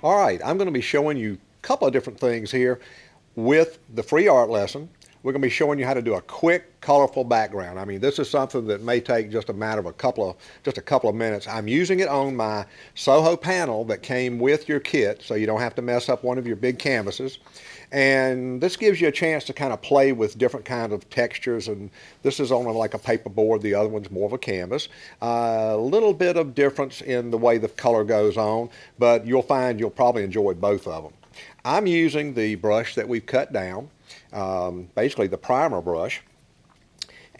All right, I'm going to be showing you a couple of different things here with the free art lesson. We're going to be showing you how to do a quick, colorful background. I mean, this is something that may take just a matter of just a couple of minutes. I'm using it on my Soho panel that came with your kit, so you don't have to mess up one of your big canvases. And this gives you a chance to kind of play with different kinds of textures. And this is on like a paper board. The other one's more of a canvas. A little bit of difference in the way the color goes on, but you'll find you'll probably enjoy both of them. I'm using the brush that we've cut down, basically the primer brush.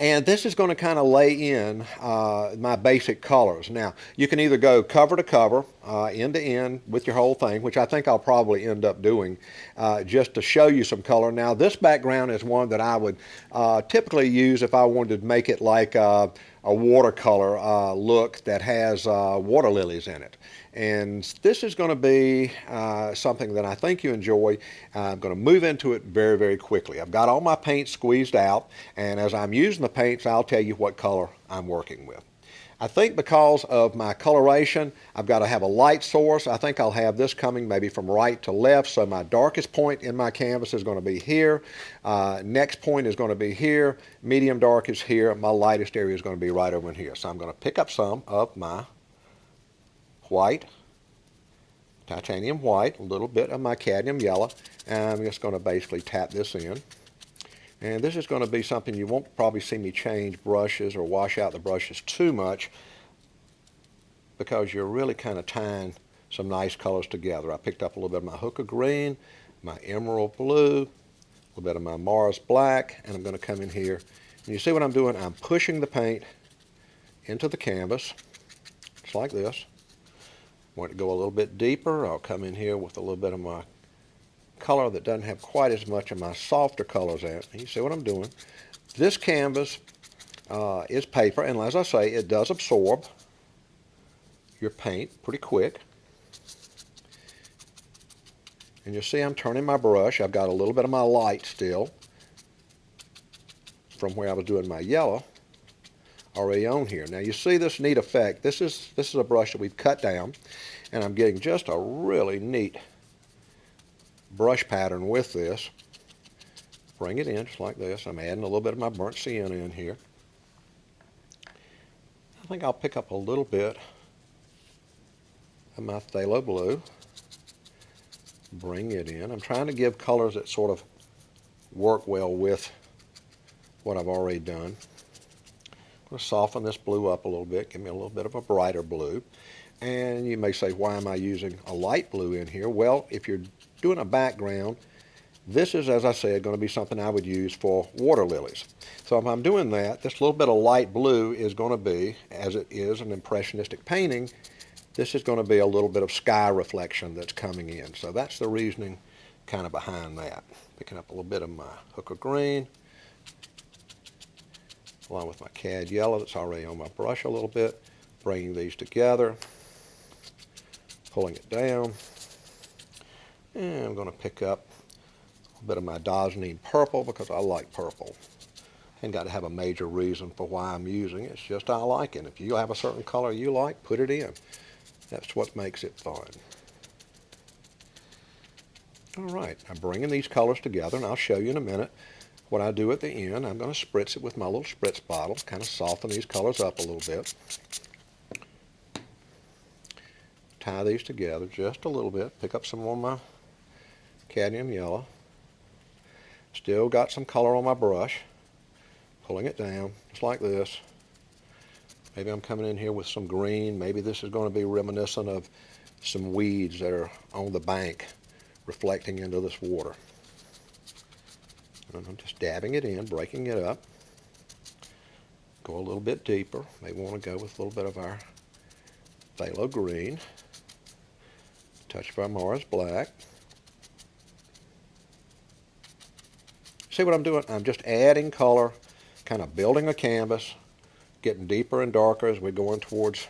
And this is going to kind of lay in my basic colors. Now, you can either go cover to cover, end to end with your whole thing, which I think I'll probably end up doing just to show you some color. Now, this background is one that I would typically use if I wanted to make it like a watercolor look that has water lilies in it. And this is going to be something that I think you enjoy. I'm going to move into it very, very quickly. I've got all my paint squeezed out, and as I'm using the paints, I'll tell you what color I'm working with. I think because of my coloration, I've got to have a light source. I think I'll have this coming maybe from right to left, so my darkest point in my canvas is going to be here. Next point is going to be here. Medium dark is here. My lightest area is going to be right over in here. So I'm going to pick up some of my white, titanium white, a little bit of my cadmium yellow, and I'm just going to basically tap this in. And this is going to be something you won't probably see me change brushes or wash out the brushes too much, because you're really kind of tying some nice colors together. I picked up a little bit of my hookah green, my emerald blue, a little bit of my Mars black, and I'm going to come in here. And you see what I'm doing? I'm pushing the paint into the canvas, just like this. Want to go a little bit deeper, I'll come in here with a little bit of my color that doesn't have quite as much of my softer colors in it. You see what I'm doing? This canvas is paper, and as I say, it does absorb your paint pretty quick. And you see I'm turning my brush. I've got a little bit of my light still from where I was doing my yellow already on here. Now you see this neat effect. This is a brush that we've cut down, and I'm getting just a really neat brush pattern with this. Bring it in just like this. I'm adding a little bit of my burnt sienna in here. I think I'll pick up a little bit of my phthalo blue. Bring it in. I'm trying to give colors that sort of work well with what I've already done. I'm going to soften this blue up a little bit, give me a little bit of a brighter blue. And you may say, why am I using a light blue in here? Well, if you're doing a background, this is, as I said, going to be something I would use for water lilies. So if I'm doing that, this little bit of light blue is going to be, as it is an impressionistic painting, this is going to be a little bit of sky reflection that's coming in. So that's the reasoning kind of behind that. Picking up a little bit of my hookah green, along with my cad yellow that's already on my brush a little bit, bringing these together, pulling it down, and I'm going to pick up a little bit of my Dazzling purple because I like purple. Ain't got to have a major reason for why I'm using it, it's just I like it. If you have a certain color you like, put it in. That's what makes it fun. Alright, I'm bringing these colors together, and I'll show you in a minute what I do at the end. I'm going to spritz it with my little spritz bottle, kind of soften these colors up a little bit. Tie these together just a little bit. Pick up some more of my cadmium yellow. Still got some color on my brush. Pulling it down, just like this. Maybe I'm coming in here with some green. Maybe this is going to be reminiscent of some weeds that are on the bank reflecting into this water. And I'm just dabbing it in, breaking it up. Go a little bit deeper. Maybe want to go with a little bit of our phthalo green. Touch of our Mars black. See what I'm doing? I'm just adding color, kind of building a canvas, getting deeper and darker as we're going towards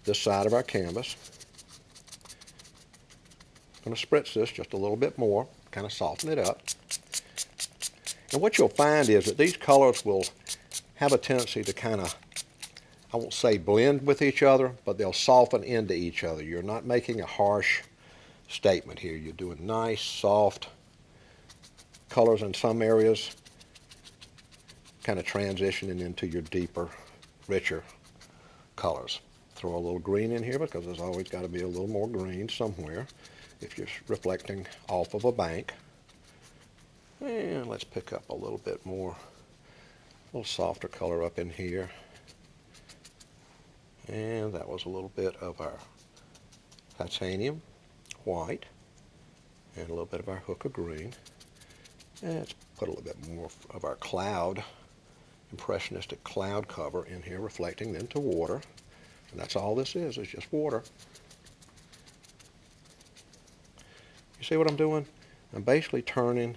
this side of our canvas. I'm going to spritz this just a little bit more, kind of soften it up. And what you'll find is that these colors will have a tendency to kind of, I won't say blend with each other, but they'll soften into each other. You're not making a harsh statement here. You're doing nice, soft colors in some areas, kind of transitioning into your deeper, richer colors. Throw a little green in here because there's always got to be a little more green somewhere if you're reflecting off of a bank. And let's pick up a little bit more, a little softer color up in here. And that was a little bit of our titanium white and a little bit of our hook of green. And let's put a little bit more of our cloud, impressionistic cloud cover in here, reflecting into water. And that's all this is just water. You see what I'm doing? I'm basically turning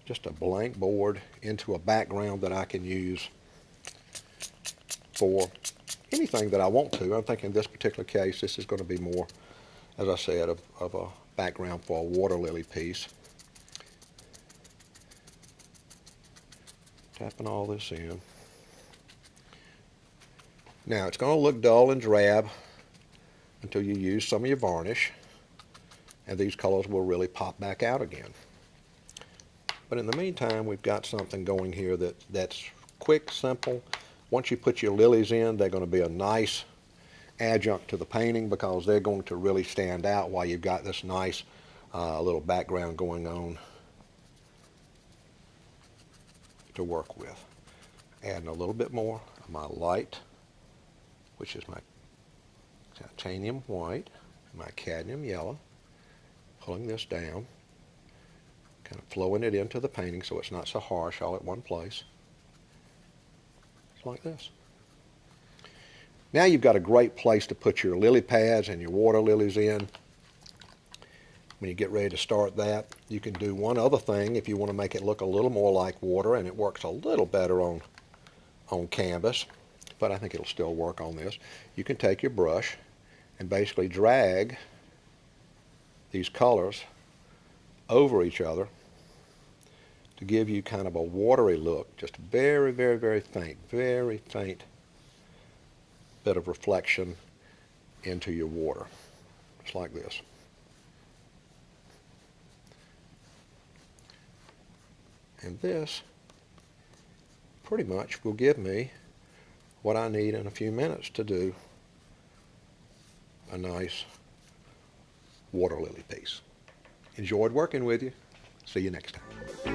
just a blank board into a background that I can use for anything that I want to. I'm thinking in this particular case, this is going to be more, as I said, of a background for a water lily piece. Tapping all this in. Now it's going to look dull and drab until you use some of your varnish, and these colors will really pop back out again. But in the meantime, we've got something going here that's quick, simple. Once you put your lilies in, they're going to be a nice adjunct to the painting because they're going to really stand out while you've got this nice little background going on to work with. Adding a little bit more of my light, which is my titanium white, and my cadmium yellow, pulling this down, kind of flowing it into the painting so it's not so harsh all at one place. It's like this. Now you've got a great place to put your lily pads and your water lilies in. When you get ready to start that, you can do one other thing if you want to make it look a little more like water, and it works a little better on canvas, but I think it'll still work on this. You can take your brush and basically drag these colors over each other to give you kind of a watery look, just very, very, very faint bit of reflection into your water, just like this. And this pretty much will give me what I need in a few minutes to do a nice water lily piece. Enjoyed working with you. See you next time.